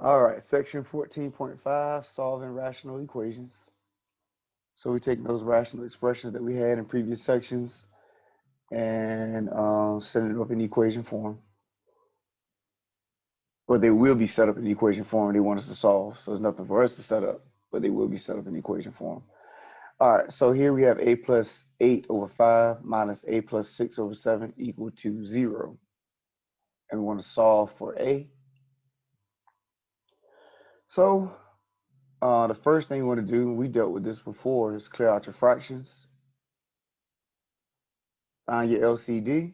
All right, section 14.5, solving rational equations. So we're taking those rational expressions that we had in previous sections and setting it up in equation form. But they will be set up in equation form they want us to solve. So there's nothing for us to set up, but they will be set up in equation form. All right, so here we have a plus 8 over 5 minus a plus 6 over 7 equal to 0. And we want to solve for a. So the first thing you want to do, we dealt with this before, is clear out your fractions. Find your LCD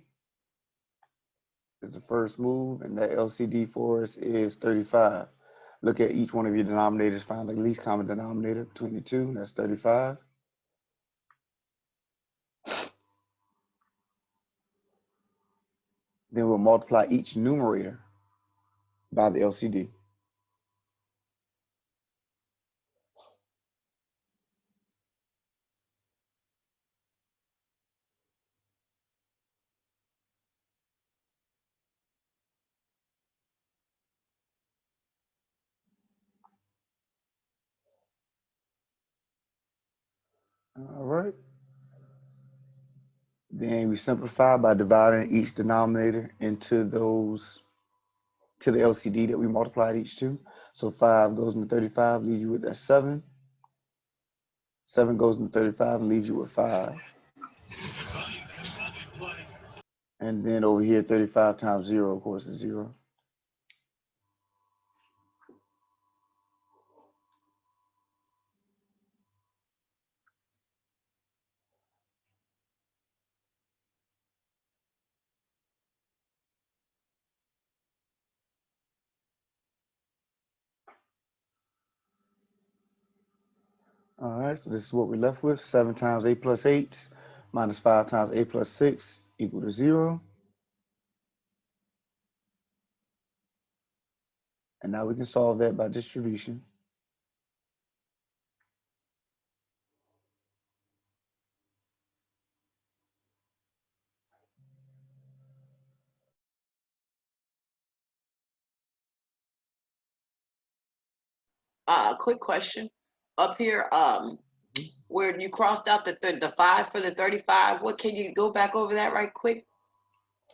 is the first move, and that LCD for us is 35. Look at each one of your denominators, find the least common denominator between the two, that's 35. Then we'll multiply each numerator by the LCD. All right. Then we simplify by dividing each denominator into those, to the LCD that we multiplied each to. So 5 goes into 35, leaves you with that 7. 7 goes into 35 and leaves you with 5. And then over here, 35 times 0, of course, is 0. All right, so this is what we're left with. 7 times a plus 8 minus 5 times a plus 6 equal to 0. And now we can solve that by distribution. Quick question. Up here, where you crossed out the 5 for the 35, what can you go back over that right quick?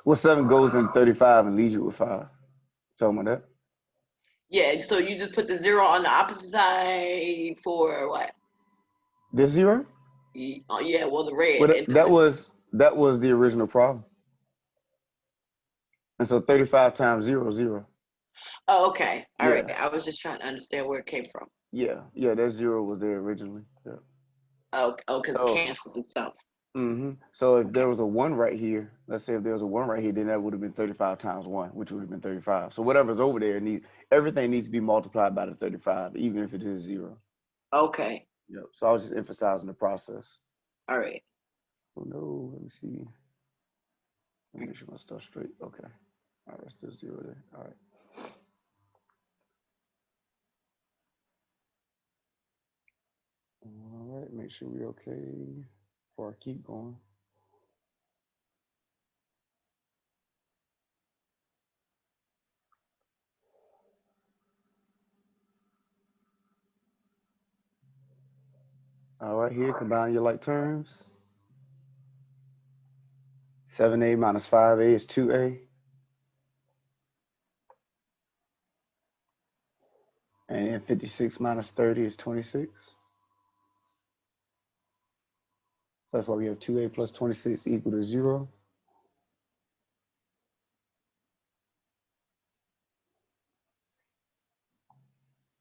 Well, 7 goes into 35 and leaves you with 5. Talking about that? Yeah, so you just put the 0 on the opposite side for what? This 0? Yeah, well, the red. Well, that was the original problem. And so 35 times 0 is 0. Oh, okay. All right. Yeah. I was just trying to understand where it came from. Yeah. Yeah, that 0 was there originally. Yeah. Oh, because it So, cancels itself. so if there was a 1 right here, let's say if there was a 1 right here, then that would have been 35 times 1, which would have been 35. So whatever's over there, everything needs to be multiplied by the 35, even if it is 0. Okay. Yep. So I was just emphasizing the process. All right. Oh no, let me see. Let me make sure my stuff's straight. Okay. All right, let's do 0 there. All right. All right, make sure we're okay before I keep going. All right, here, combine your like terms. 7a minus 5a is 2a. And 56 minus 30 is 26. So that's why we have 2a plus 26 equal to 0.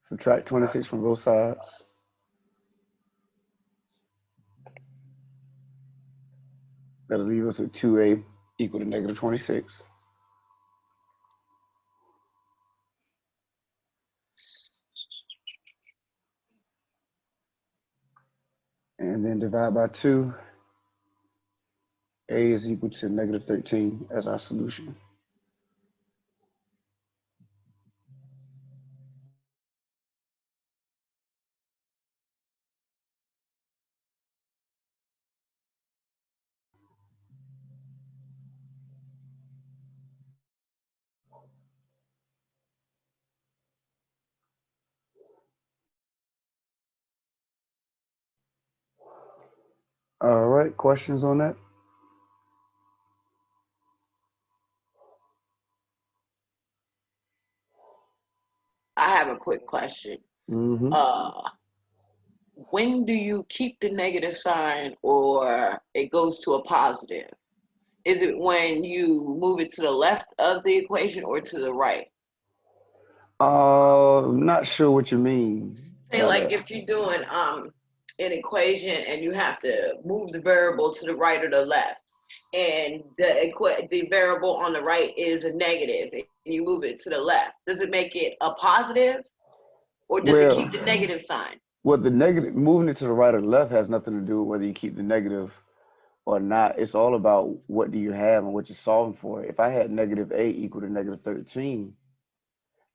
Subtract 26 from both sides. That'll leave us with 2a equal to negative 26. And then divide by 2. A is equal to negative 13 as our solution. All right, questions on that? I have a quick question. Mm-hmm. Uh, when do you keep the negative sign or it goes to a positive? Is it when you move it to the left of the equation or to the right? Not sure what you mean Say by like that. if you're doing an equation and you have to move the variable to the right or the left, and the variable on the right is a negative, and you move it to the left, does it make it a positive or does it keep Well, the negative sign? well, the negative moving it to the right or the left has nothing to do with whether you keep the negative or not. It's all about what do you have and what you're solving for. If I had negative a equal to negative 13,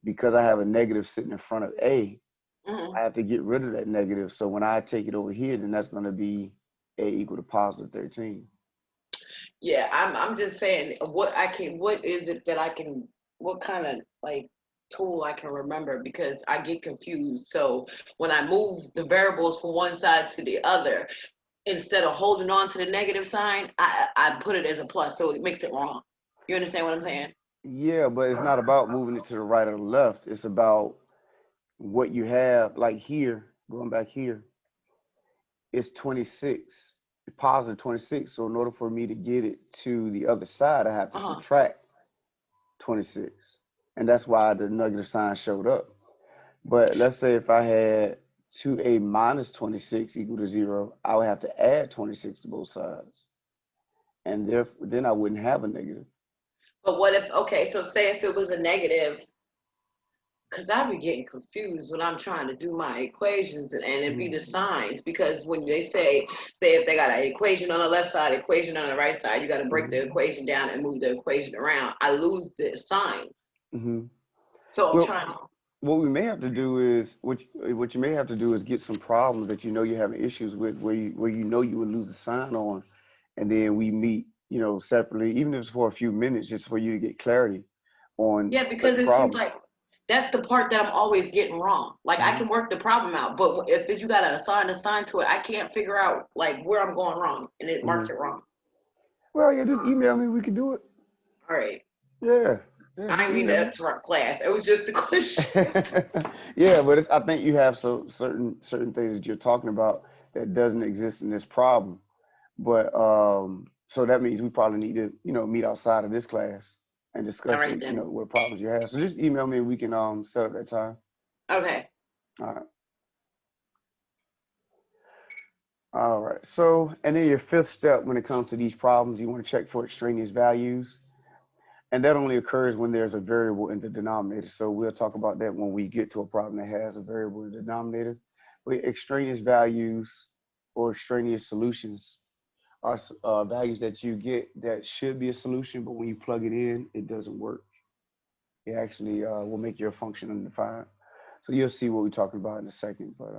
because I have a negative sitting in front of a, Hmm. I have to get rid of that negative. So when I take it over here, then that's going to be a equal to positive 13. Yeah, I'm just saying what is it that I can, what kind of like tool I can remember, because I get confused. So when I move the variables from one side to the other, instead of holding on to the negative sign, I put it as a plus, so it makes it wrong. You understand what I'm saying? Yeah, but it's not about moving it to the right or the left. It's about what you have. Like here, going back here, it's 26, positive 26. So in order for me to get it to the other side, I have to Uh-huh. subtract 26. And that's why the negative sign showed up. But let's say if I had 2a minus 26 equal to 0, I would have to add 26 to both sides. And therefore, then I wouldn't have a negative. But what if, okay, so say if it was a negative, because I be getting confused when I'm trying to do my equations, and it be Mhm. the signs, because when they say if they got an equation on the left side, equation on the right side, you got to break the Mhm. equation down and move the equation around. I lose the signs. Mhm. So I'm Well, trying to, what we may have to do is what you may have to do is get some problems that you know you're having issues with, where you know you would lose a sign on, and then we meet, separately, even if it's for a few minutes, just for you to get clarity on yeah, because certain it seems problems. like that's the part that I'm always getting wrong. Like I Mhm. can work the problem out, but if you got to assign a sign to it, I can't figure out like where I'm going wrong, and it marks Mhm. it wrong. Well, yeah, just email me. We can do it. All right. Yeah, yeah, I just didn't mean to email me. interrupt class. It was just a question. Yeah, but I think you have certain things that you're talking about that doesn't exist in this problem. But so that means we probably need to, meet outside of this class and All discuss right then. what problems you have. So just email me and we can set up that time. Okay. All right. All right. So and then your fifth step when it comes to these problems, you want to check for extraneous values. And that only occurs when there's a variable in the denominator. So we'll talk about that when we get to a problem that has a variable in the denominator. But extraneous values or extraneous solutions are values that you get that should be a solution, but when you plug it in, it doesn't work. It actually will make your function undefined. So you'll see what we're talking about in a second, but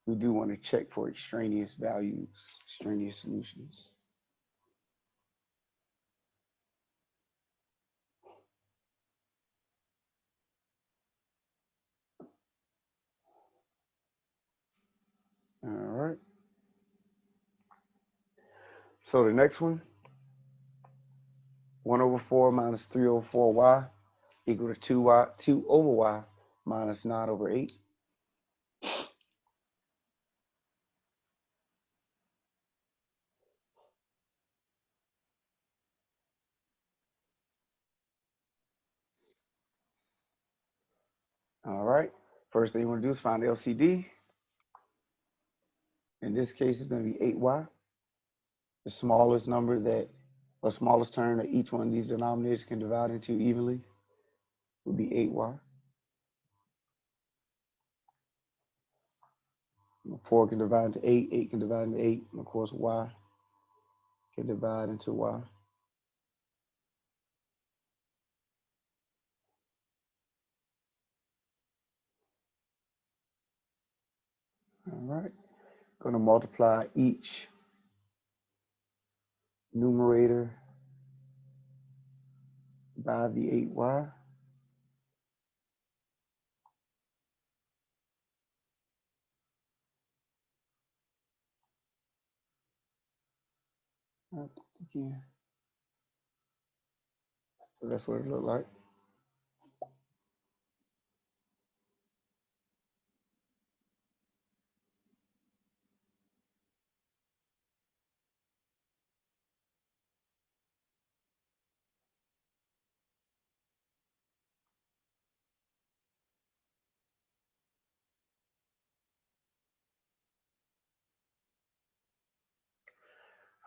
we do want to check for extraneous values, extraneous solutions. All right. So the next one, 1 over 4 minus 3 over 4y equal to 2y, 2 over y minus 9 over 8. All right. First thing you want to do is find the LCD. In this case, it's going to be 8y. The smallest number that, or smallest term that each one of these denominators can divide into evenly would be 8y. 4 can divide into 8, 8 can divide into 8, and of course y can divide into y. All right. Going to multiply each numerator by the 8y. Again. So that's what it looked like.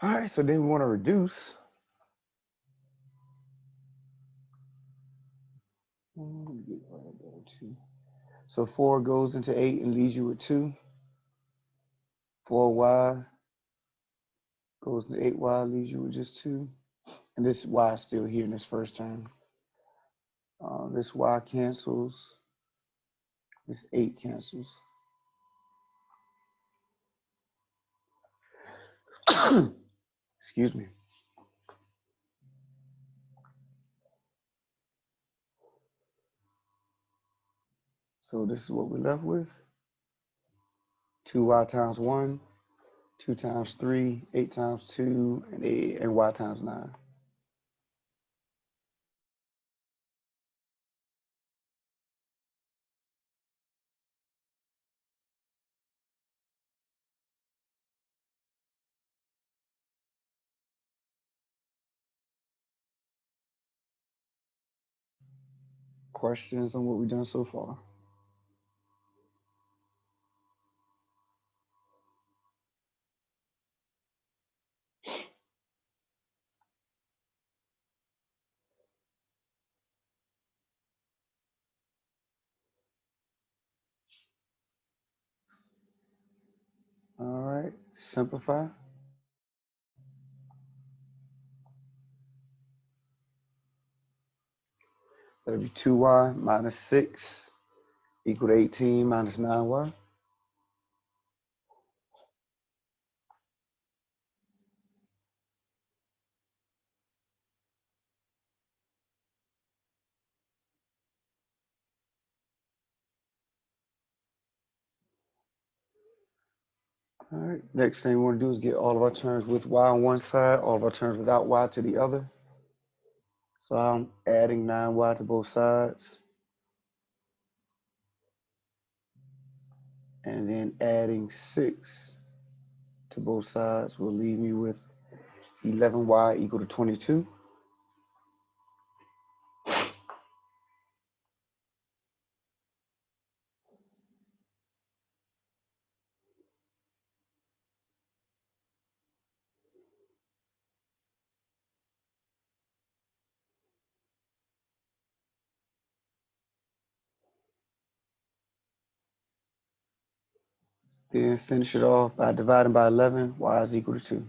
All right, so then we want to reduce. So 4 goes into 8 and leaves you with 2. 4y goes into 8y, leaves you with just 2. And this y is still here in this first term. This y cancels. This 8 cancels. Excuse me. So this is what we're left with. 2y times 1, 2 times 3, 8 times 2, and y times 9. Questions on what we've done so far? All right, simplify. That'll be 2y minus 6 equal to 18 minus 9y. All right, next thing we want to do is get all of our terms with y on one side, all of our terms without y to the other. So I'm adding 9y to both sides. And then adding 6 to both sides will leave me with 11y equal to 22. Then finish it off by dividing by 11, y is equal to 2.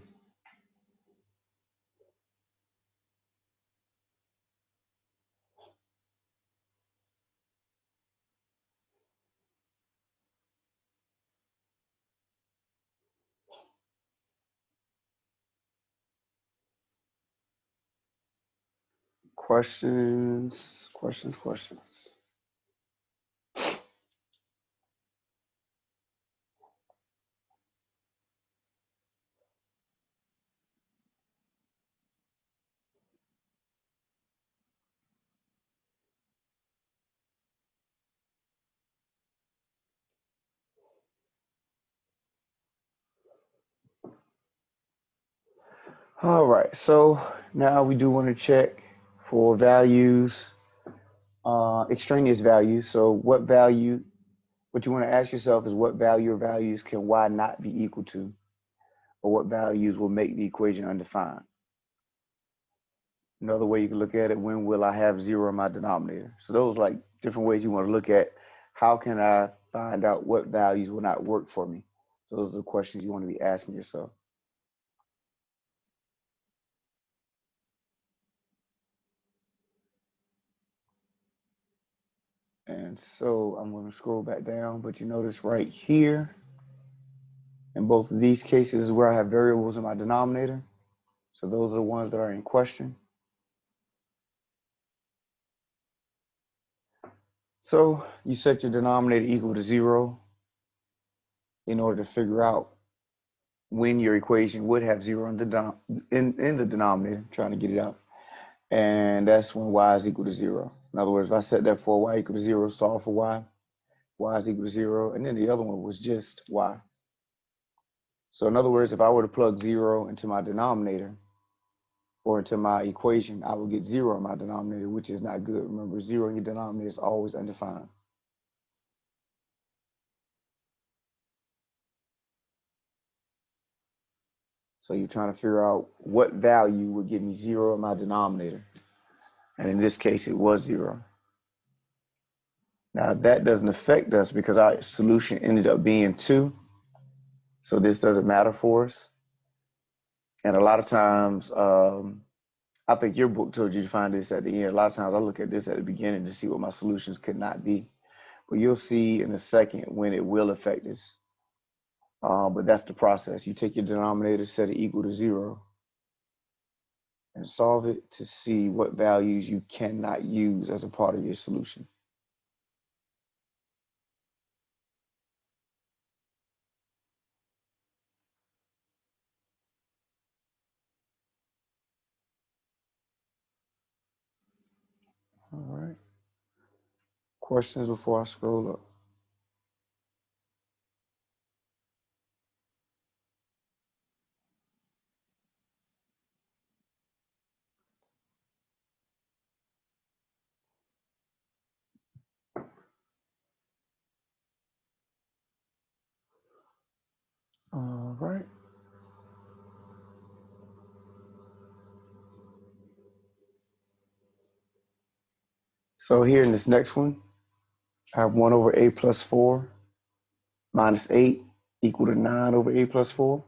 Questions, questions, questions. All right, so now we do want to check for values, extraneous values. So what value, what you want to ask yourself is what value or values can y not be equal to, or what values will make the equation undefined. Another way you can look at it, when will I have 0 in my denominator? So those are like different ways you want to look at how can I find out what values will not work for me. So those are the questions you want to be asking yourself. And so I'm going to scroll back down, but you notice right here, in both of these cases is where I have variables in my denominator. So those are the ones that are in question. So you set your denominator equal to 0 in order to figure out when your equation would have 0 in the denominator, trying to get it out. And that's when y is equal to 0. In other words, if I set that for y equal to 0, solve for y is equal to 0, and then the other one was just y. So in other words, if I were to plug 0 into my denominator or into my equation, I would get 0 in my denominator, which is not good. Remember, 0 in your denominator is always undefined. So you're trying to figure out what value would give me 0 in my denominator. And in this case, it was 0. Now that doesn't affect us because our solution ended up being 2. So this doesn't matter for us. And a lot of times, I think your book told you to find this at the end. A lot of times I look at this at the beginning to see what my solutions could not be. But you'll see in a second when it will affect this. But that's the process. You take your denominator, set it equal to 0, and solve it to see what values you cannot use as a part of your solution. All right. Questions before I scroll up? All right. So here in this next one, I have 1 over a plus 4 minus 8 equal to 9 over a plus 4.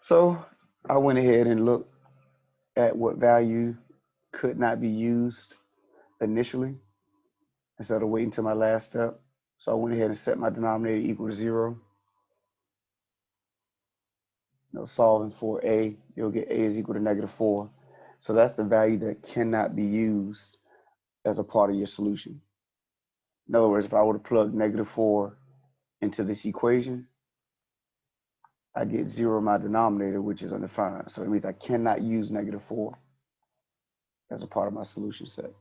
So I went ahead and looked at what value could not be used initially instead of waiting till my last step. So I went ahead and set my denominator equal to 0. Solving for a, you'll get a is equal to -4. So that's the value that cannot be used as a part of your solution. In other words, if I were to plug -4 into this equation, I get 0 in my denominator, which is undefined. So it means I cannot use -4 as a part of my solution set.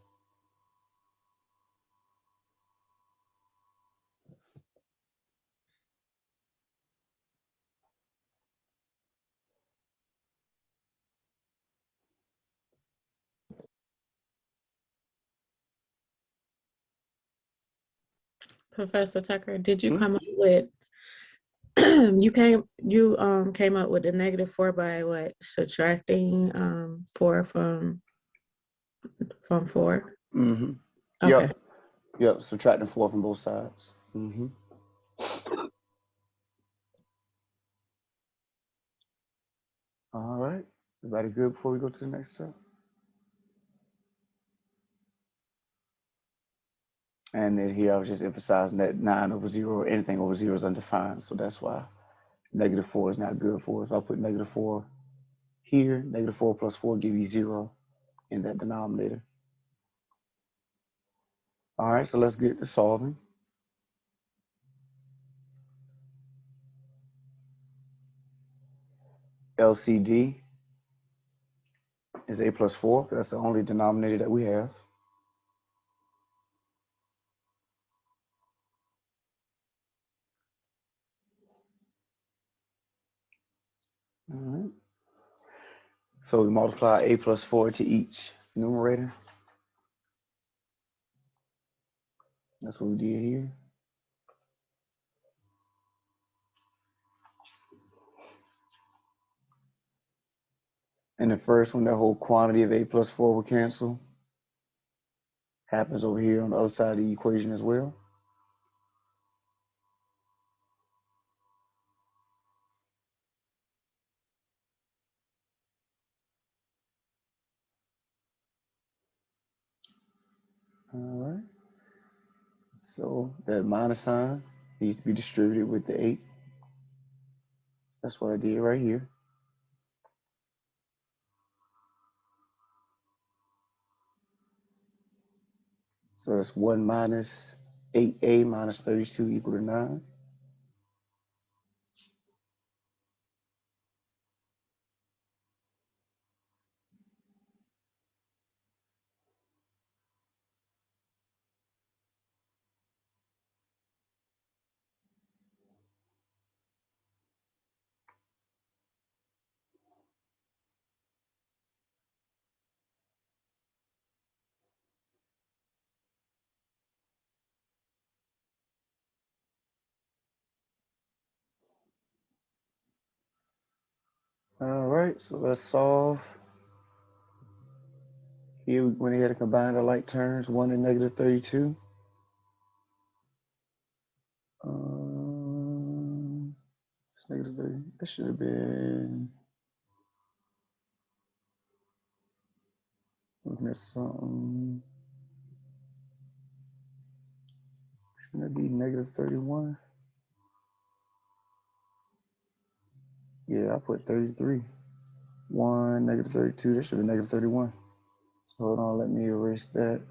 Professor Tucker, did you come up with you came up with the -4 by what? Subtracting 4 from 4? Mm-hmm. Okay. Yep. Subtracting 4 from both sides. Mm-hmm. All right. Everybody good before we go to the next step? And then here I was just emphasizing that 9 over 0 or anything over 0 is undefined. So that's why -4 is not good for us. If I put -4 here, -4 plus 4 give you 0 in that denominator. All right, so let's get to solving. LCD is a plus 4. That's the only denominator that we have. All right. So we multiply a plus 4 to each numerator. That's what we did here. And the first one, that whole quantity of a plus 4 will cancel. Happens over here on the other side of the equation as well. All right. So that minus sign needs to be distributed with the 8. That's what I did right here. So that's 1 minus 8a minus 32 equal to 9. All right, so let's solve. Here we went ahead and combined the like terms, 1 and negative 32. It's negative 30. That should have been, looking at something. Shouldn't it be negative 31? Yeah, I put 33. 1, negative 32. That should be negative 31. So hold on, let me erase that.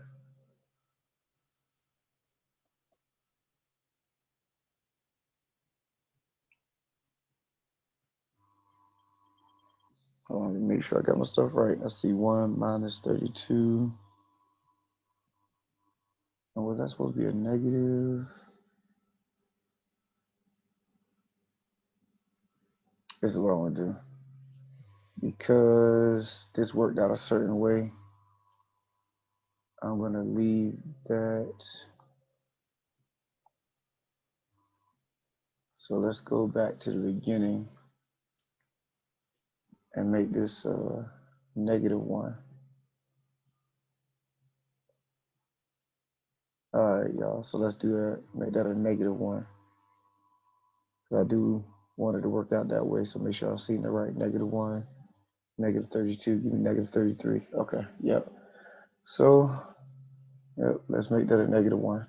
Hold on, let me make sure I got my stuff right. I see 1 minus 32. And was that supposed to be a negative? This is what I want to do. Because this worked out a certain way, I'm going to leave that. So let's go back to the beginning and make this negative 1. All right, y'all. So let's do that. Make that a negative 1. Because I do want it to work out that way. So make sure I'm seeing the right negative 1. Negative 32. Give me negative 33. Okay. Yep. So, yep. Let's make that a negative 1.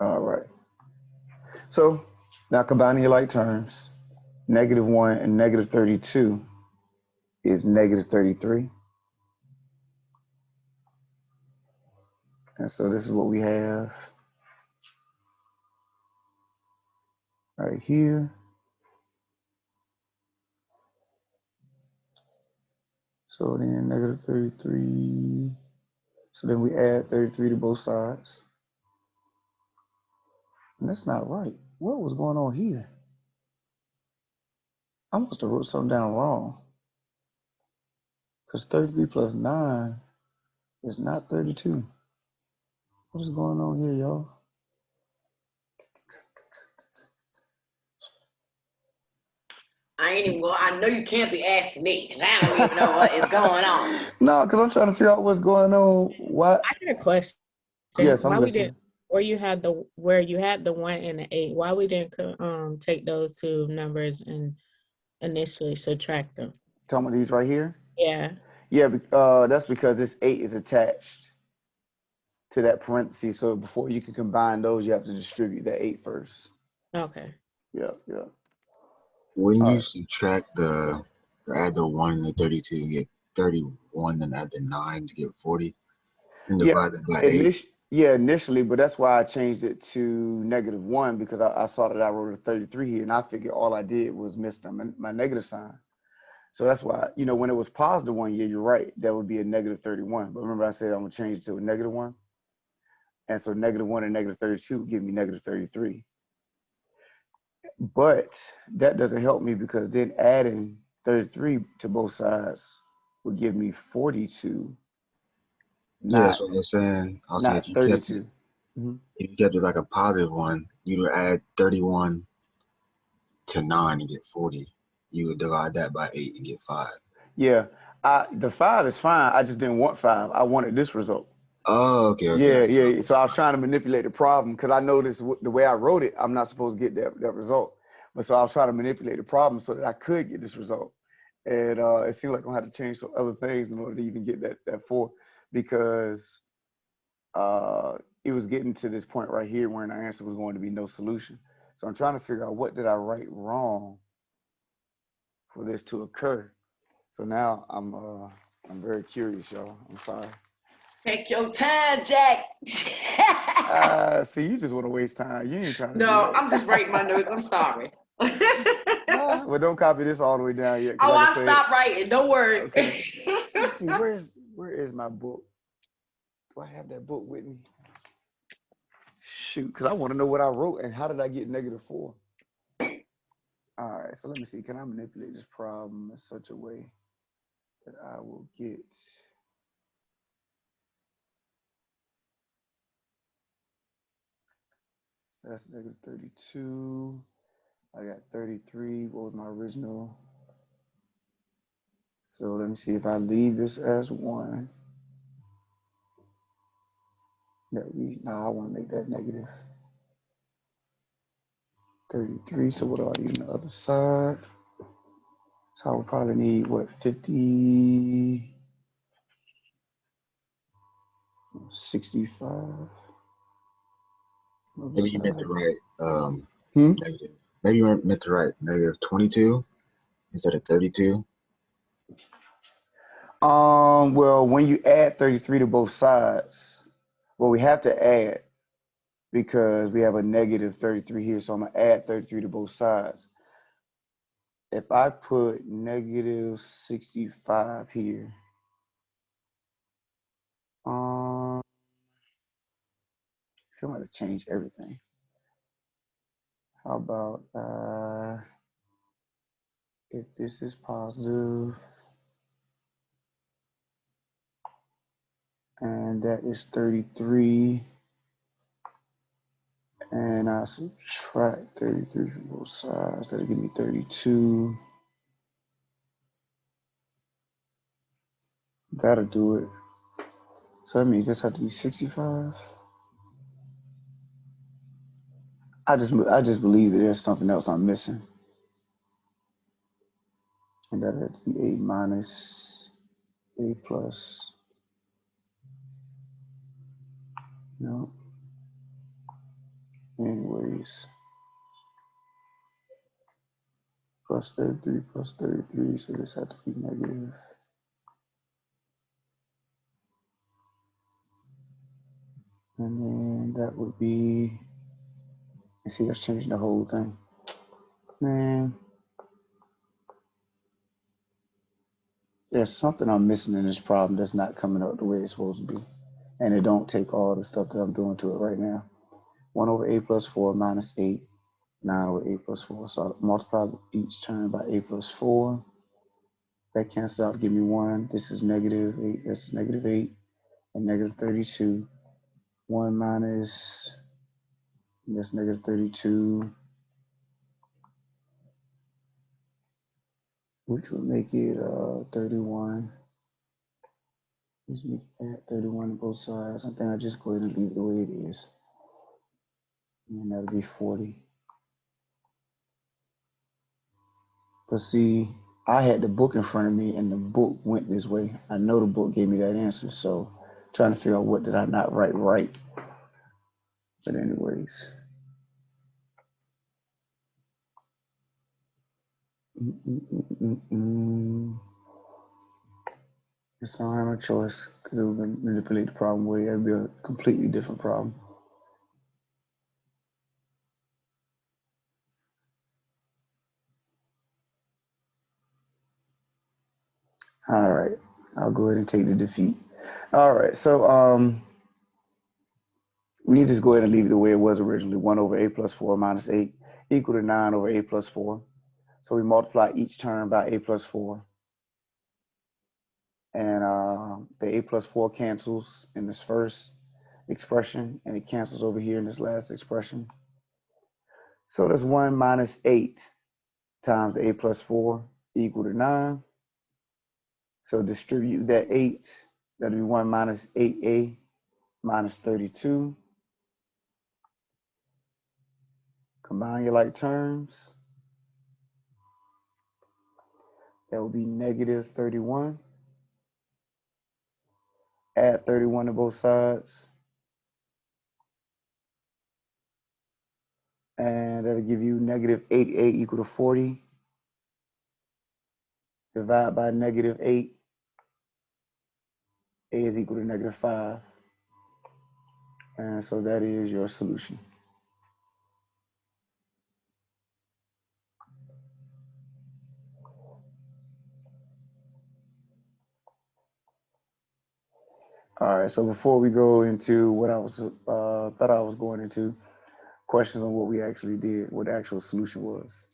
All right. So now combining your like terms, negative 1 and negative 32 is negative 33. And so this is what we have right here. So then negative 33. So then we add 33 to both sides. And that's not right. What was going on here? I must have wrote something down wrong. Because 33 plus 9 is not 32. What is going on here, y'all? I ain't even going. I know you can't be asking me because I don't even know what is going on. No, because I'm trying to figure out what's going on. What? I got a question. Yes, I'm why listening. we didn't where you had the 1 and the 8? Why we didn't take those two numbers and initially subtract them? Talking about these right here? Yeah. Yeah, that's because this 8 is attached to that parenthesis. So before you can combine those, you have to distribute that 8 first. Okay. Yeah. When you subtract add the 1 and the 32, you get 31, and add the 9 to get 40, and divide it by 8. Yeah, initially, but that's why I changed it to negative 1 because I saw that I wrote a 33 here, and I figured all I did was miss my negative sign. So that's why, when it was positive 1, yeah, you're right. That would be a negative 31. But remember I said I'm going to change it to a negative 1? And so negative 1 and negative 32 give me negative 33. But that doesn't help me because then adding 33 to both sides would give me 42. Yeah, that's what I was saying. I'll say Not 32. If you kept it like a positive 1, you would add 31 to 9 and get 40. You would divide that by 8 and get 5. Yeah, the 5 is fine. I just didn't want 5. I wanted this result. Oh, okay. Yeah. So I was trying to manipulate the problem because I noticed the way I wrote it, I'm not supposed to get that result. But so I was trying to manipulate the problem so that I could get this result. And it seemed like I'm going to have to change some other things in order to even get that 4 because it was getting to this point right here where our answer was going to be no solution. So I'm trying to figure out what did I write wrong for this to occur. So now I'm very curious, y'all. I'm sorry. Take your time, Jack. See, you just want to waste time. You ain't trying to do No, that. I'm just writing my notes. I'm sorry. Well, don't copy this all the way down yet. Oh, Like I I'll said, stop writing. Don't worry. okay. Let's see, where is my book? Do I have that book with me? Shoot, because I want to know what I wrote and how did I get -4? All right, so let me see. Can I manipulate this problem in such a way that I will get that's -32. I got 33. What was my original? So let me see if I leave this as 1. Now I want to make that -33. So what do I need on the other side? So I would probably need what, 50, 65. Maybe you meant to write Hmm? negative. Maybe you meant to write -22 instead of 32. Well, when you add 33 to both sides, well, we have to add because we have a -33 here. So I'm gonna add 33 to both sides. If I put -65 here, so I'm gonna change everything. How about if this is positive and that is 33, and I subtract 33 from both sides, that'll give me 32. That'll do it. So that means this has to be 65. I just believe that there's something else I'm missing. And that would be A minus A plus. No. Anyways. Plus 33 plus 33. So this had to be negative. And then that would be, and see, that's changing the whole thing. Man. There's something I'm missing in this problem that's not coming out the way it's supposed to be. And it don't take all the stuff that I'm doing to it right now. 1 over A plus 4 minus 8. 9 over A plus 4. So I'll multiply each term by A plus 4. That cancels out to give me 1. This is -8. That's -8 and -32. 1 minus, that's -32, which would make it 31. Just make that 31 on both sides. I think I'll just go ahead and leave it the way it is. And that'll be 40. But see, I had the book in front of me and the book went this way. I know the book gave me that answer. So trying to figure out what did I not write right. But anyways. Guess I don't have no choice because it would manipulate the problem way. That'd be a completely different problem. All right, I'll go ahead and take the defeat. All right, so we can just go ahead and leave it the way it was originally. 1 over A plus 4 minus 8 equal to 9 over A plus 4. So we multiply each term by A plus 4. And the A plus 4 cancels in this first expression, and it cancels over here in this last expression. So that's 1 minus 8 times A plus 4 equal to 9. So distribute that 8. That'll be 1 minus 8A minus 32. Combine your like terms. That will be -31. Add 31 to both sides. And that'll give you negative 8a equal to 40. Divide by negative 8. A is equal to negative 5. And so that is your solution. All right, so before we go into what I was thought I was going into, questions on what we actually did, what the actual solution was.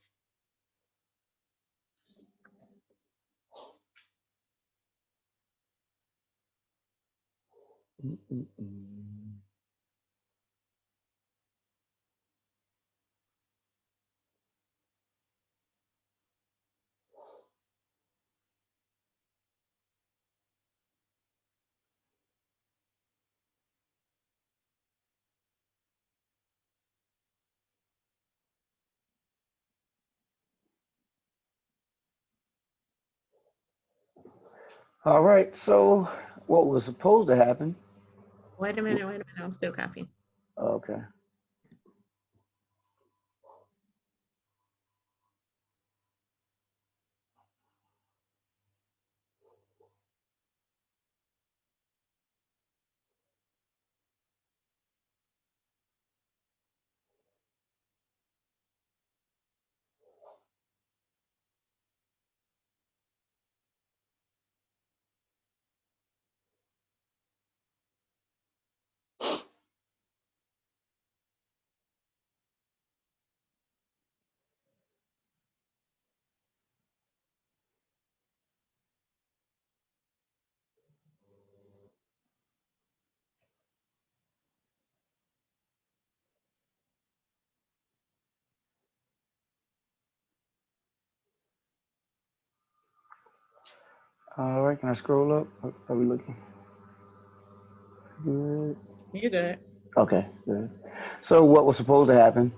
All right, so what was supposed to happen? Wait a minute, I'm still copying. Okay. All right, can I scroll up? Are we looking? Good. You good? Okay, good. So what was supposed to happen,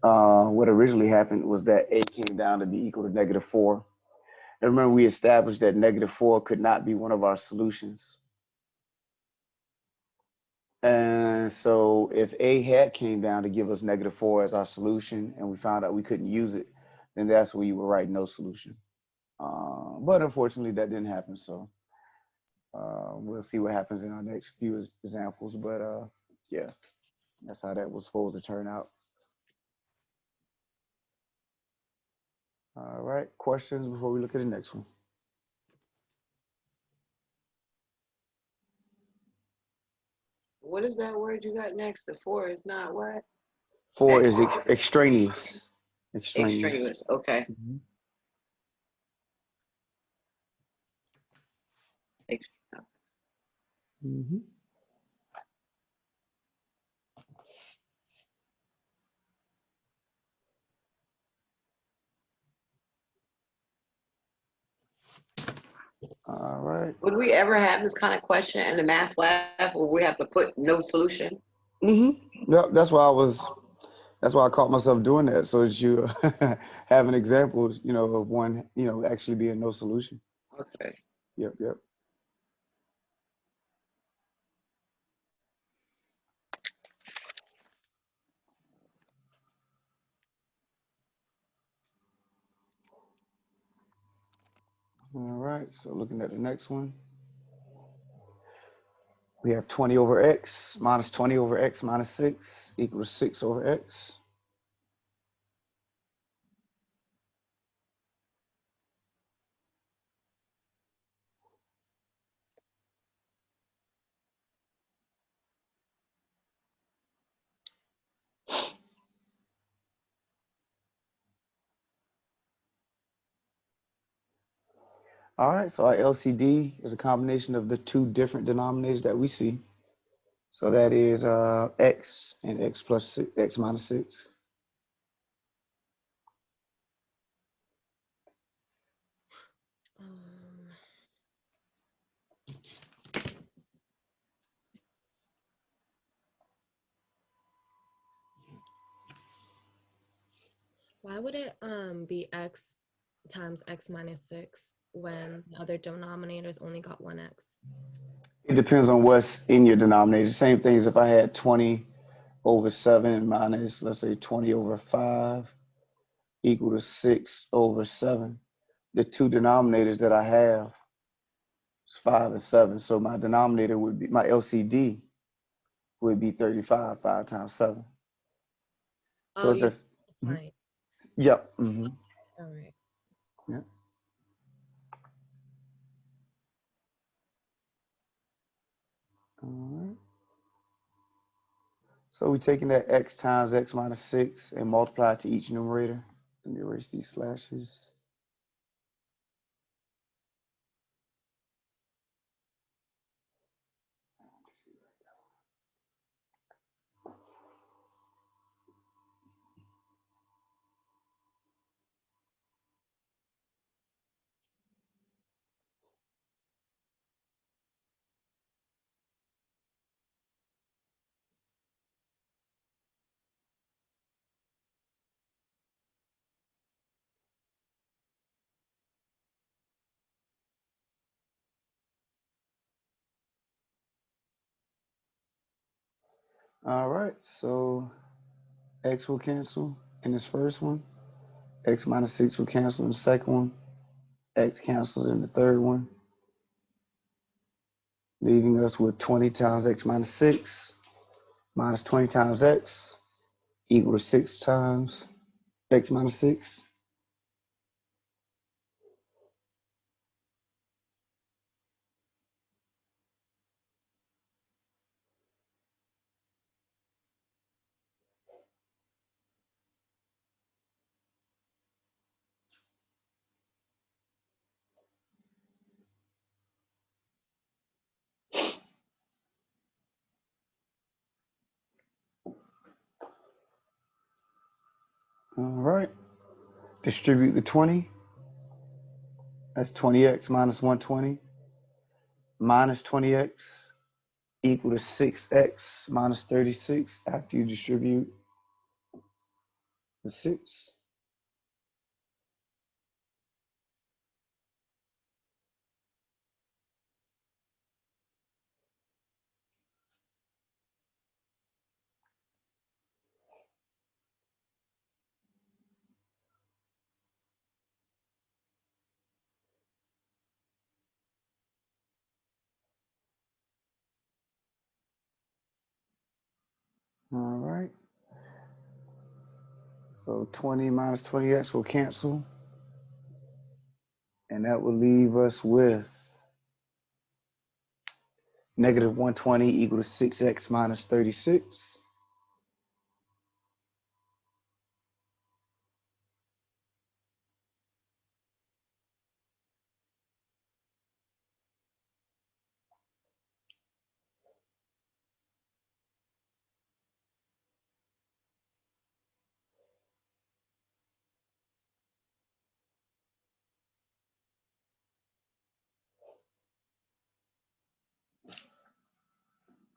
what originally happened was that A came down to be equal to negative 4. And remember, we established that negative 4 could not be one of our solutions. And so if A had came down to give us negative 4 as our solution and we found out we couldn't use it, then that's where you would write no solution. But unfortunately, that didn't happen. So we'll see what happens in our next few examples. But yeah, that's how that was supposed to turn out. All right, questions before we look at the next one? What is that word you got next? The 4 is not what? 4 is extraneous. Extraneous. Okay. Mm-hmm. Mm-hmm. All right. Would we ever have this kind of question in the math lab where we have to put no solution? Mm-hmm. Yep. That's why I caught myself doing that, so that you have an example, of one, actually being no solution. Okay. Yep. All right. So looking at the next one, we have 20 over x minus 20 over x minus 6 equals 6 over x. All right, so our LCD is a combination of the two different denominators that we see. So that is x and x plus 6, x minus 6. Why would it be x times x minus 6 when the other denominators only got 1x? It depends on what's in your denominator. Same thing as if I had 20 over 7 minus, let's say, 20 over 5 equal to 6 over 7. The two denominators that I have is 5 and 7. So my denominator would be, my LCD would be 35, 5 times 7. So Oh, it's you're just, fine. yep. All right. Yeah. All right. So we're taking that x times x minus 6 and multiply it to each numerator. Let me erase these slashes. All right, so x will cancel in this first one. X minus 6 will cancel in the second one. X cancels in the third one, leaving us with 20 times x minus 6 minus 20 times x equal to 6 times x minus 6. All right, distribute the 20. That's 20x minus 120 minus 20x equal to 6x minus 36 after you distribute the 6. All right. So 20 minus 20x will cancel. And that will leave us with negative 120 equal to 6x minus 36.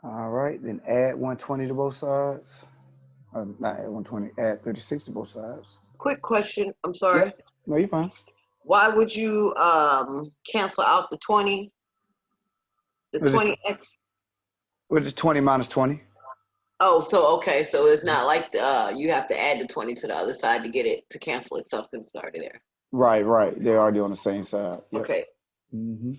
All right, then add 120 to both sides. Not add 120, add 36 to both sides. Quick question. I'm sorry. Yeah, no, you're fine. Why would you cancel out the 20? The 20x? What is 20 minus 20? Oh, so okay, so it's not like you have to add the 20 to the other side to get it to cancel itself because it's already there. Right, right. They're already on the same side. Yep. Okay. Mm-hmm.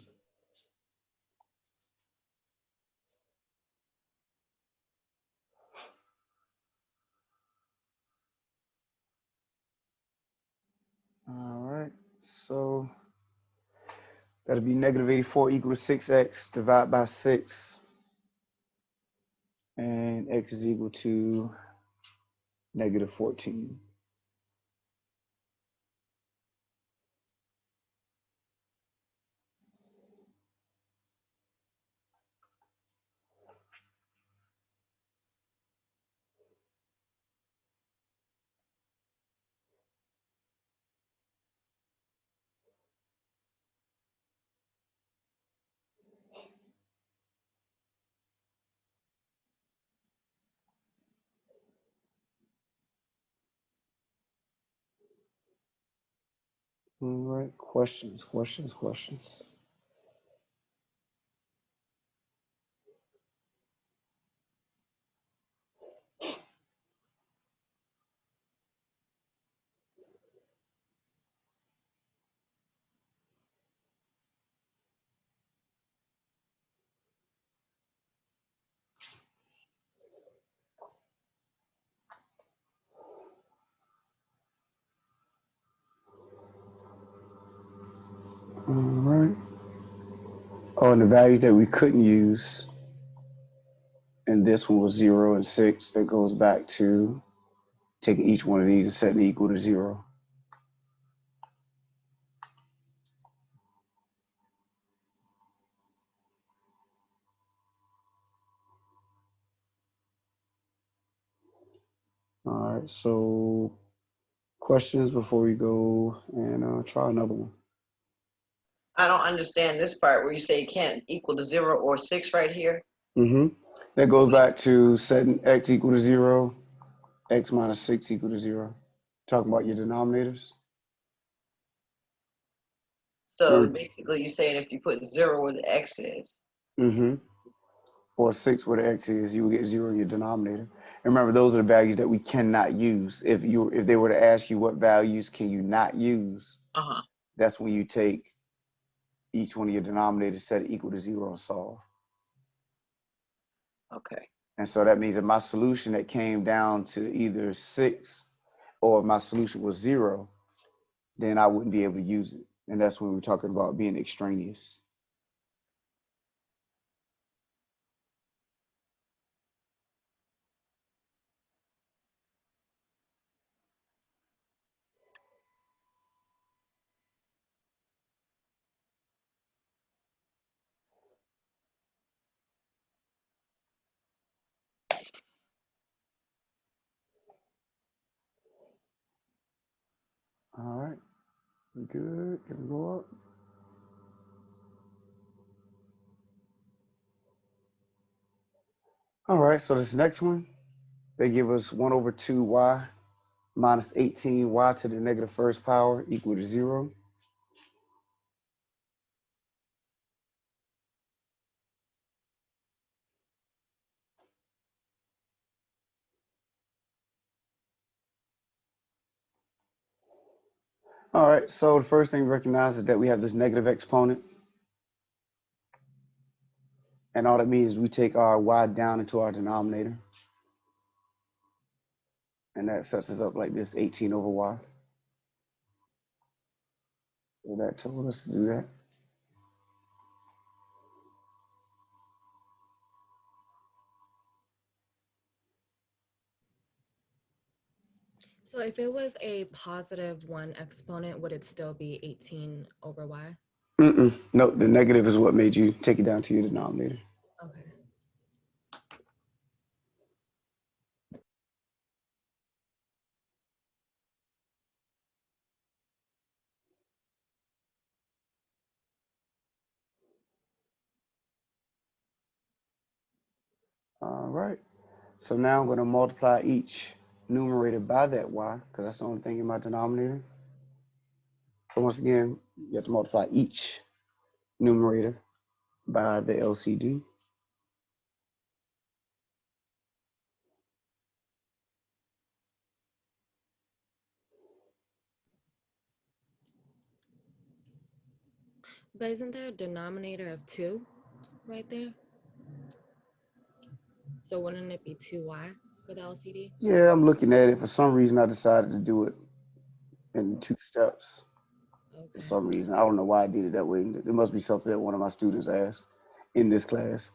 All right, so that'll be negative 84 equal to 6x divided by 6. And x is equal to negative 14. All right, questions. All right. Oh, and the values that we couldn't use, and this one was 0 and 6. That goes back to taking each one of these and setting it equal to 0. All right, so questions before we go and try another one. I don't understand this part where you say it can't equal to 0 or 6 right here. That goes back to setting x equal to 0, x minus 6 equal to 0. Talking about your denominators. So basically you're saying if you put 0 where the x is. Or 6 where the x is, you will get 0 in your denominator. And remember, those are the values that we cannot use. If they were to ask you what values can you not use, that's when you take each one of your denominators, set it equal to 0, and solve. Okay. And so that means that my solution that came down to either 6 or if my solution was 0, then I wouldn't be able to use it. And that's when we're talking about being extraneous. All right, good. Can we go up? All right, so this next one, they give us 1 over 2y minus 18y to the negative first power equal to 0. All right, so the first thing we recognize is that we have this negative exponent. And all that means is we take our y down into our denominator. And that sets us up like this, 18 over y. So that told us to do that. So if it was a positive 1 exponent, would it still be 18 over y? No, the negative is what made you take it down to your denominator. Okay. All right. So now I'm going to multiply each numerator by that y, because that's the only thing in my denominator. So once again, you have to multiply each numerator by the LCD. But isn't there a denominator of 2 right there? So wouldn't it be 2y for the LCD? Yeah, I'm looking at it. For some reason, I decided to do it in 2 steps. For Okay. some reason, I don't know why I did it that way. There must be something that one of my students asked in this class.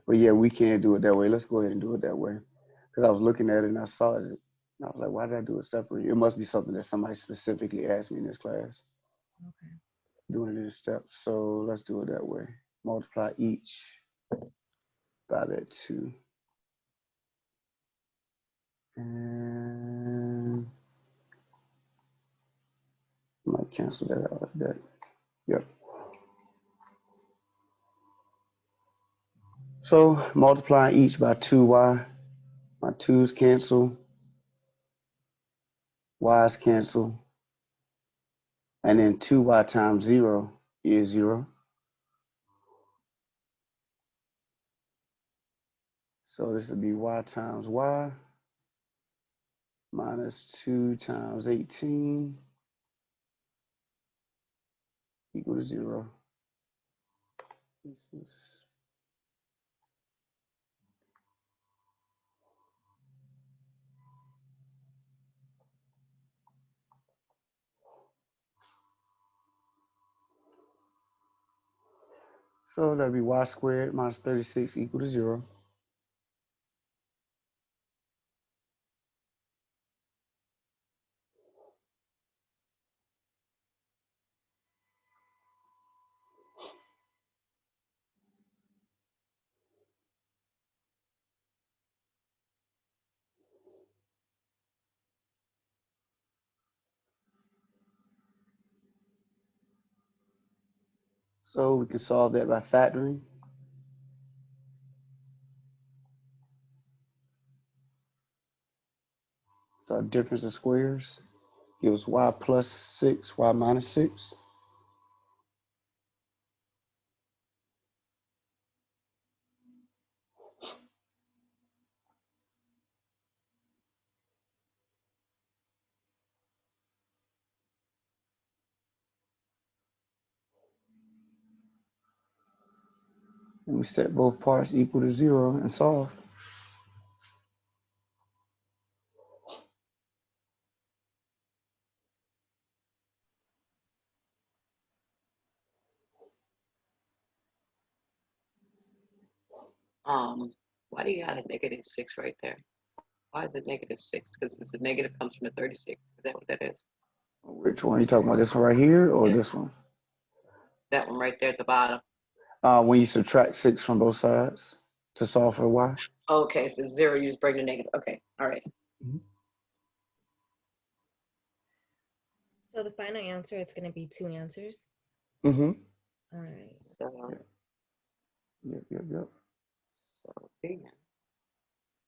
But yeah, we can't do it that way. Let's go ahead and do it that way. Because I was looking at it and I saw it. And I was like, why did I do it separate? It must be something that somebody specifically asked me in this class. Okay. Doing it in steps. So let's do it that way. Multiply each by that 2. And I might cancel that out of that. Yep. So multiply each by 2y. My 2's cancel. Y's cancel. And then 2y times 0 is 0. So this would be y times y minus 2 times 18 equal to 0. So that'd be y squared minus 36 equal to 0. So we can solve that by factoring. So our difference of squares gives y plus 6, y minus 6. And we set both parts equal to 0 and solve. Why do you have a -6 right there? Why is it -6? Because it's a negative comes from the 36. Is that what that is? Which one are you talking about? This one right here or Yeah. this one? That one right there at the bottom. When you subtract 6 from both sides to solve for y. Okay, so 0, you just bring the negative. Okay, all right. So the final answer, it's going to be 2 answers. Mm-hmm. All right. So, Yep. so then,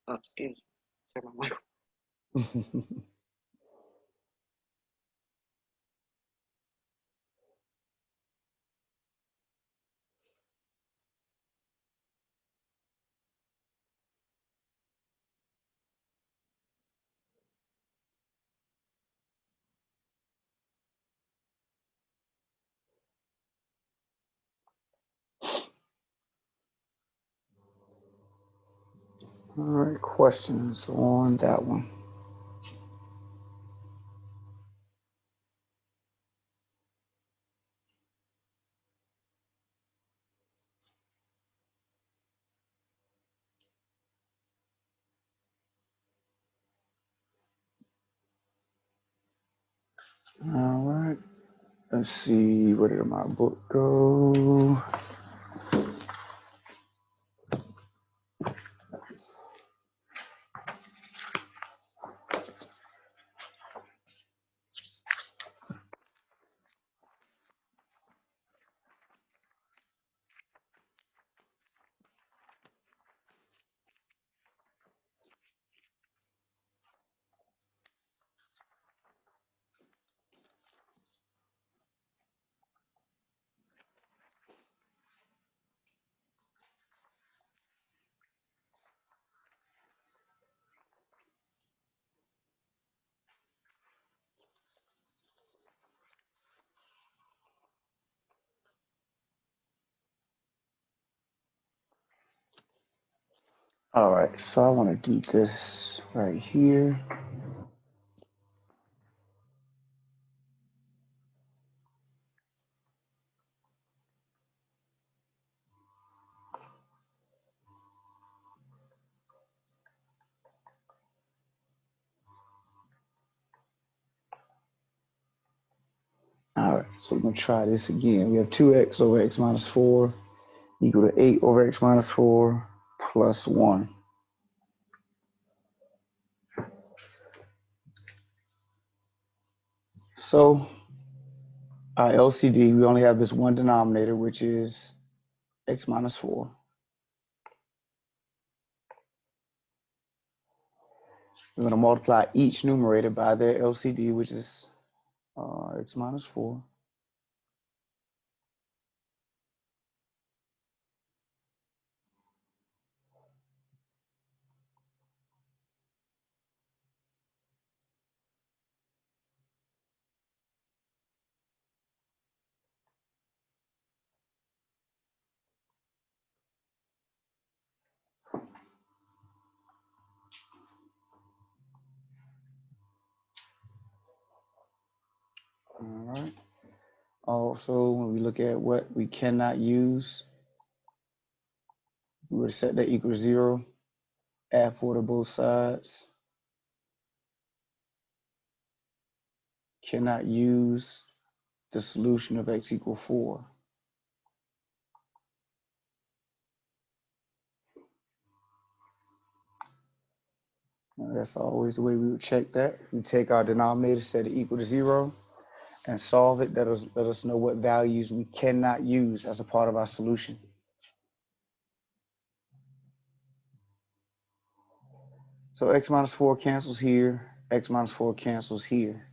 oh, excuse me. Turn my mic. All right, questions on that one. All right. Let's see, where did my book go? All right, so I want to keep this right here. All right, so we're going to try this again. We have 2x over x minus 4 equal to 8 over x minus 4 plus 1. So our LCD, we only have this one denominator, which is x minus 4. We're going to multiply each numerator by their LCD, which is x minus 4. All right. Also, when we look at what we cannot use, We would set that equal to 0, add 4 to both sides. Cannot use the solution of x equals 4. Now, that's always the way we would check that. We take our denominator, set it equal to 0, and solve it. Let us know what values we cannot use as a part of our solution. So x minus 4 cancels here, x minus 4 cancels here.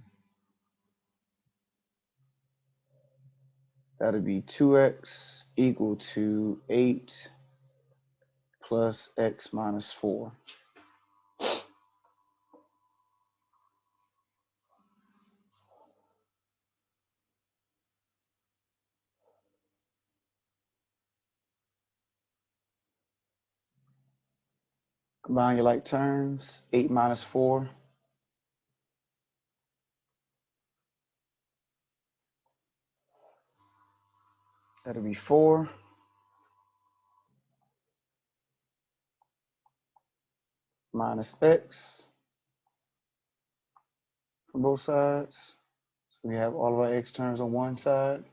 That'll be 2x equal to 8 plus x minus 4. Combine your like terms, 8 minus 4. That'll be 4 minus x from both sides. So we have all of our x terms on one side.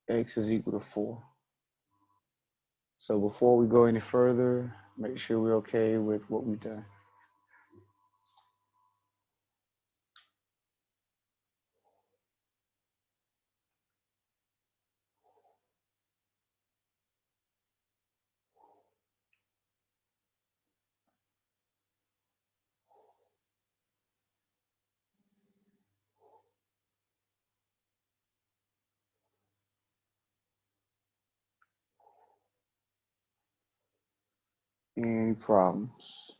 X is equal to 4. So before we go any further, make sure we're okay with what we've done. Any problems?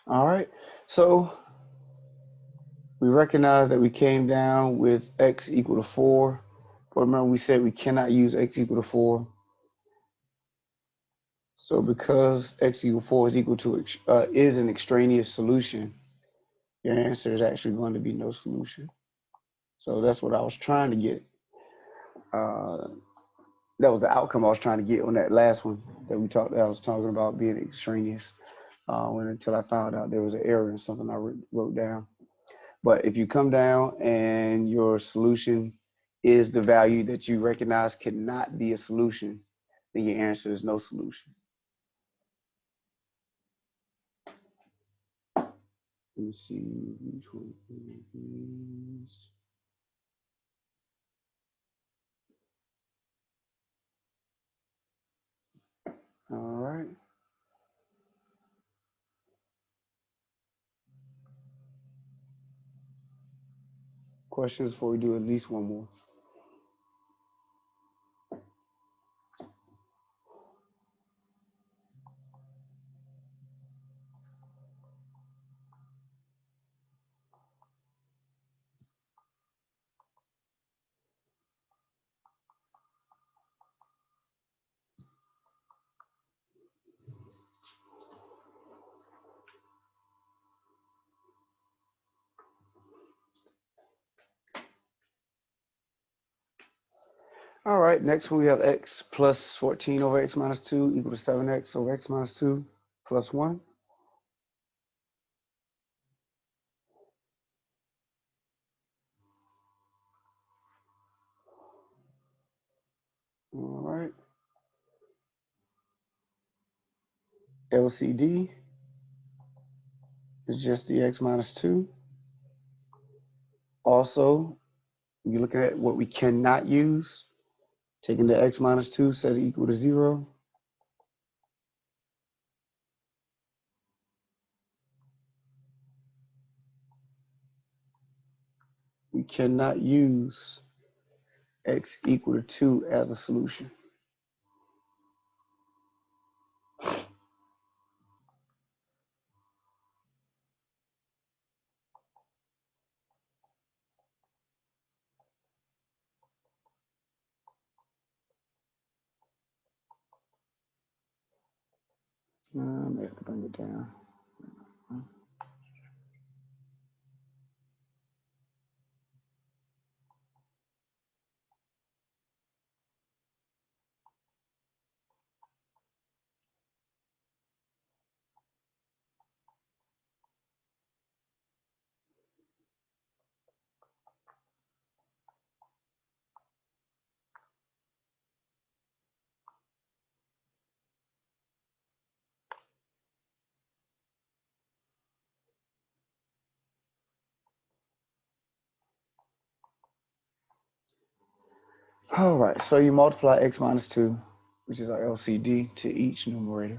All right, so we recognize that we came down with x equal to 4. But remember, we said we cannot use x equal to 4. So because x equal 4 is equal to is an extraneous solution, your answer is actually going to be no solution. So that's what I was trying to get. That was the outcome I was trying to get on that last one that we talked. I was talking about being extraneous. Until I found out there was an error in something I wrote down. But if you come down and your solution is the value that you recognize cannot be a solution, then your answer is no solution. Let me see which one is. All right. Questions before we do at least one more? All right, next one we have x plus 14 over x minus 2 equal to 7x over x minus 2 plus 1. All right. LCD is just the x minus 2. Also, you're looking at what we cannot use. Taking the x minus 2, set it equal to 0. We cannot use x equal to 2 as a solution. Maybe have to bring it down. All right, so you multiply x minus 2, which is our LCD, to each numerator.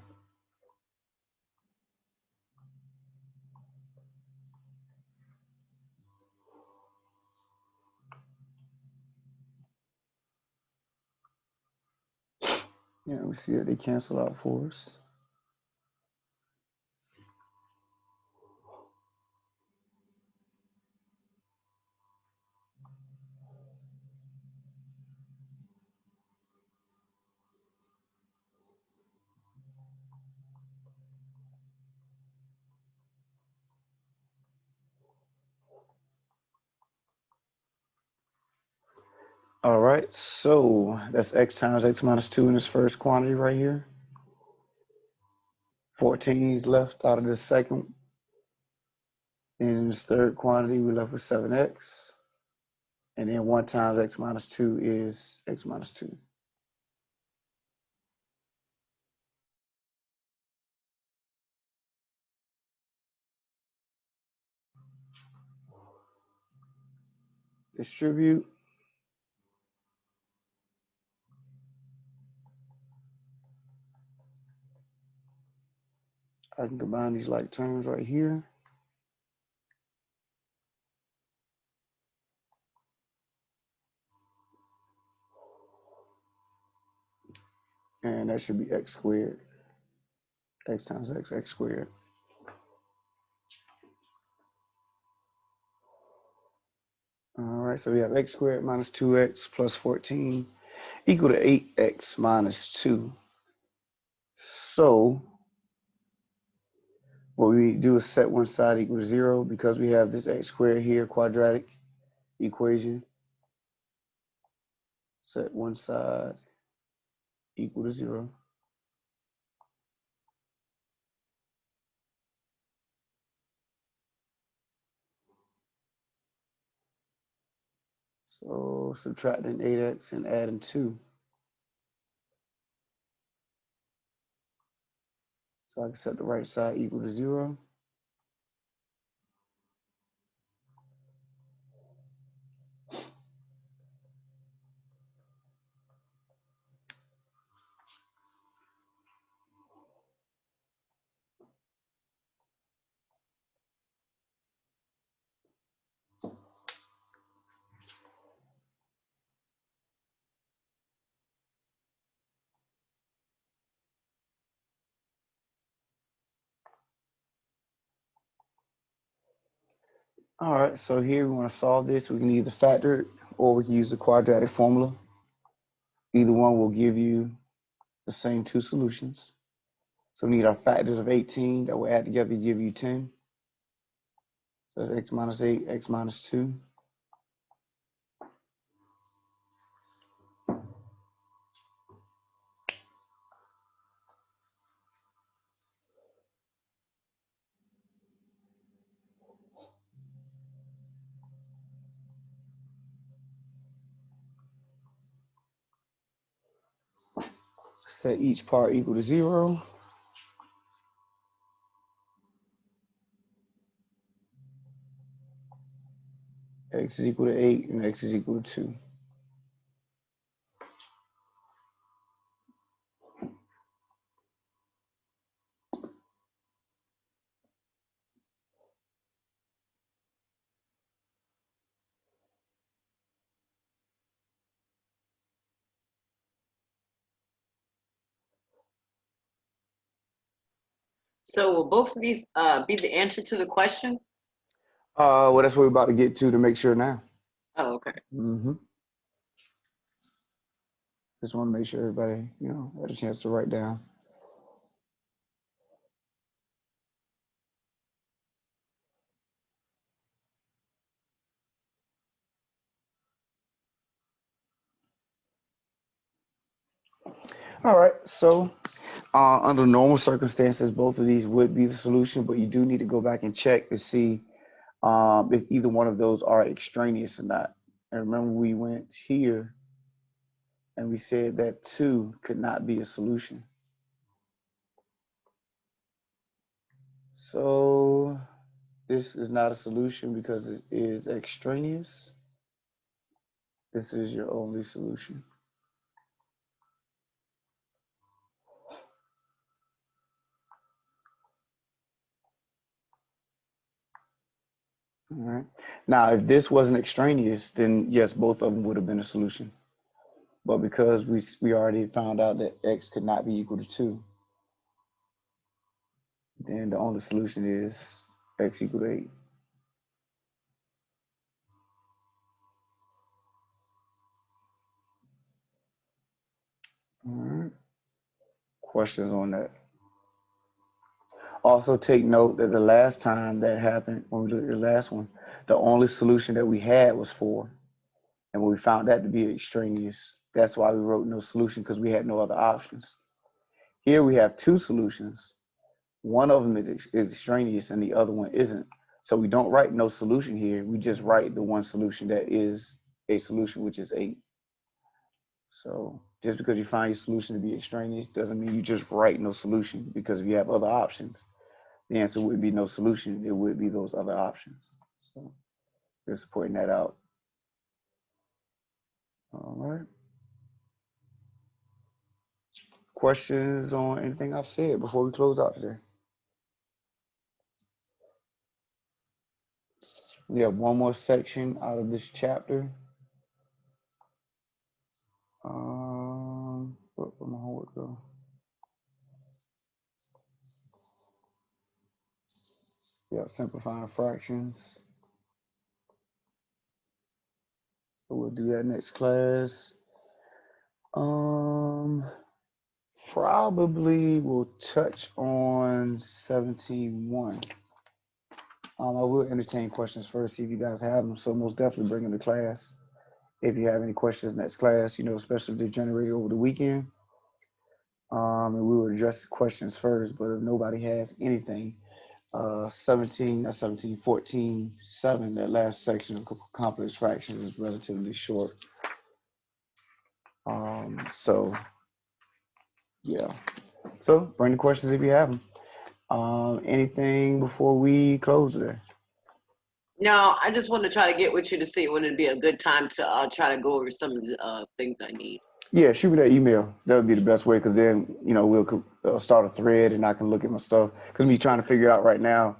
Yeah, we see that they cancel out for us. All right, so that's x times x minus 2 in this first quantity right here. 14 is left out of this second. In this third quantity, we're left with 7x. And then 1 times x minus 2 is x minus 2. Distribute. I can combine these like terms right here. And that should be x squared. X times x, x squared. All right, so we have x squared minus 2x plus 14 equal to 8x minus 2. So what we do is set one side equal to 0 because we have this x squared here, quadratic equation. Set one side equal to 0. So subtracting 8x and adding 2. So I can set the right side equal to 0. All right, so here we want to solve this. We can either factor it or we can use the quadratic formula. Either one will give you the same two solutions. So we need our factors of 18 that will add together to give you 10. So that's x minus 8, x minus 2. Set each part equal to 0. X is equal to 8 and x is equal to 2. So will both of these be the answer to the question? Well, that's what we're about to get to make sure now. Oh, okay. Just want to make sure everybody, had a chance to write down. All right, so under normal circumstances, both of these would be the solution, but you do need to go back and check to see if either one of those are extraneous or not. And remember, we went here and we said that 2 could not be a solution. So this is not a solution because it is extraneous. This is your only solution. All right. Now, if this wasn't extraneous, then yes, both of them would have been a solution. But because we already found out that x could not be equal to 2, then the only solution is x equal to 8. All right. Questions on that? Also take note that the last time that happened, when we looked at the last one, the only solution that we had was 4. And when we found that to be extraneous, that's why we wrote no solution, because we had no other options. Here we have 2 solutions. One of them is extraneous and the other one isn't. So we don't write no solution here. We just write the one solution that is a solution, which is 8. So just because you find your solution to be extraneous doesn't mean you just write no solution, because if you have other options, the answer would be no solution. It would be those other options. So just pointing that out. All right. Questions on anything I've said before we close out today? We have one more section out of this chapter. Where my homework go? Yeah, simplifying fractions. So we'll do that next class. Probably we'll touch on 17.1. I will entertain questions first, see if you guys have them. So most definitely bring them to class. If you have any questions next class, especially if they're generated over the weekend. And we will address the questions first, but if nobody has anything, 14, 7, that last section of complex fractions is relatively short. So yeah. So bring the questions if you have them. Anything before we close today? No, I just want to try to get with you to see when it'd be a good time to try to go over some of the things I need. Yeah, shoot me that email. That would be the best way, because then, we'll start a thread and I can look at my stuff. Because me trying to figure it out right now,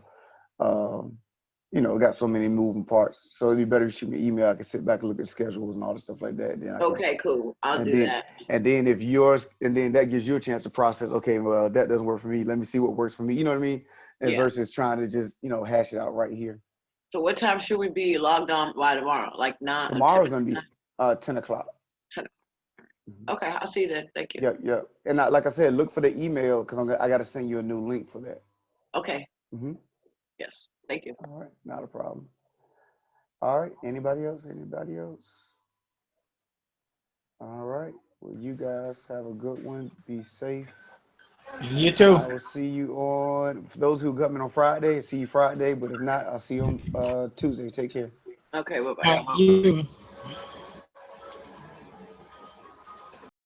got so many moving parts. So it'd be better if you shoot me an email. I can sit back and look at schedules and all the stuff like that. Then okay, cool. I'll do that. And then then that gives you a chance to process, okay, well, that doesn't work for me. Let me see what works for me. You know what I mean? And yeah. Versus trying to just, hash it out right here. So what time should we be logged on by tomorrow? Like 9? Tomorrow's going to be 10 o'clock. 10. Okay, I'll see you then. Thank you. Yeah. And like I said, look for the email, because I got to send you a new link for that. Okay. Yes. Thank you. All right. Not a problem. All right. Anybody else? All right. Well, you guys have a good one. Be safe. You too. I will see you for those who got me on Friday, see you Friday. But if not, I'll see you on Tuesday. Take care. Okay. Bye-bye. You.